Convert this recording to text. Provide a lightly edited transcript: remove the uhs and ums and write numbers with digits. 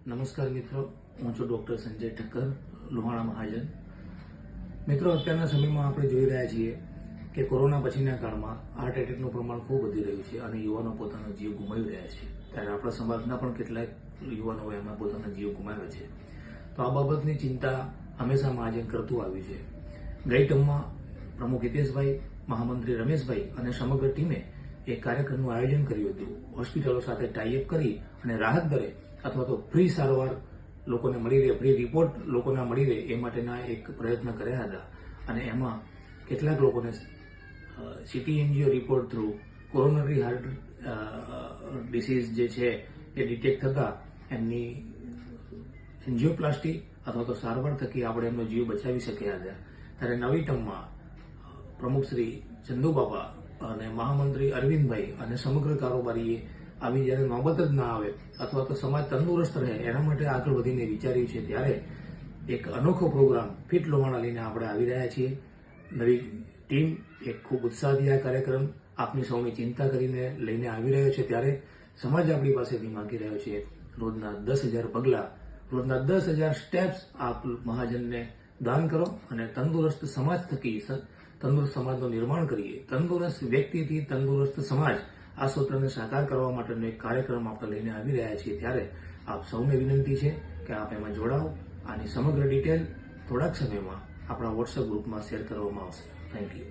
નમસ્કાર મિત્રો, હું છું ડૉક્ટર સંજય ઠક્કર, લોહાણા મહાજન. મિત્રો, અત્યારના સમયમાં આપણે જોઈ રહ્યા છીએ કે કોરોના પછીના કાળમાં હાર્ટ એટેકનું પ્રમાણ ખૂબ વધી રહ્યું છે અને યુવાનો પોતાનો જીવ ગુમાવી રહ્યા છે. ત્યારે આપણા સમાજના પણ કેટલાક યુવાનોએ એમાં પોતાના જીવ ગુમાવ્યા છે. તો આ બાબતની ચિંતા હંમેશા મહાજન કરતું આવ્યું છે. ગઈ ટર્મમાં પ્રમુખ હિતેશભાઈ, મહામંત્રી રમેશભાઈ અને સમગ્ર ટીમે એક કાર્યક્રમનું આયોજન કર્યું હતું. હોસ્પિટલો સાથે ટાઈઅપ કરી અને રાહત દરે અથવા તો ફ્રી સારવાર લોકોને મળી રહે, ફ્રી રિપોર્ટ લોકોને મળી રહે એ માટેના એક પ્રયત્ન કર્યા હતા. અને એમાં કેટલાક લોકોને CT angio report through coronary heart disease જે છે એ ડિટેક્ટ થતા એમની એન્જીયોપ્લાસ્ટી અથવા તો સારવાર થકી આપણે એમનો જીવ બચાવી શક્યા હતા. ત્યારે નવી ટર્મમાં પ્રમુખ શ્રી ચંદુબાપા અને મહામંત્રી અરવિંદભાઈ અને સમગ્ર કારોબારીએ આવી જ્યારે નોબત જ ના આવે અથવા તો સમાજ તંદુરસ્ત રહે એના માટે આગળ વધીને વિચાર્યું છે. ત્યારે એક અનોખો પ્રોગ્રામ ફિટ લોહાણા લઈને આપણે આવી રહ્યા છીએ. નવી ટીમ એક ખૂબ ઉત્સાહથી આ કાર્યક્રમ આપની સૌની ચિંતા કરીને લઈને આવી રહ્યો છે. ત્યારે સમાજ આપણી પાસેથી માંગી રહ્યો છે રોજના 10,000 પગલાં, રોજના 10,000 સ્ટેપ્સ આપ મહાજનને દાન કરો અને તંદુરસ્ત સમાજ થકી તંદુરસ્ત સમાજનું નિર્માણ કરીએ. તંદુરસ્ત વ્યક્તિથી તંદુરસ્ત સમાજ, આ સૂત્રને સાકાર કરવા માટેનો એક કાર્યક્રમ આપણે લઈને આવી રહ્યા છીએ. ત્યારે આપ સૌને વિનંતી છે કે આપ એમાં જોડાઓ. આની સમગ્ર ડિટેલ થોડાક સમયમાં આપણા વોટ્સએપ ગ્રુપમાં શેર કરવામાં આવશે. Thank you.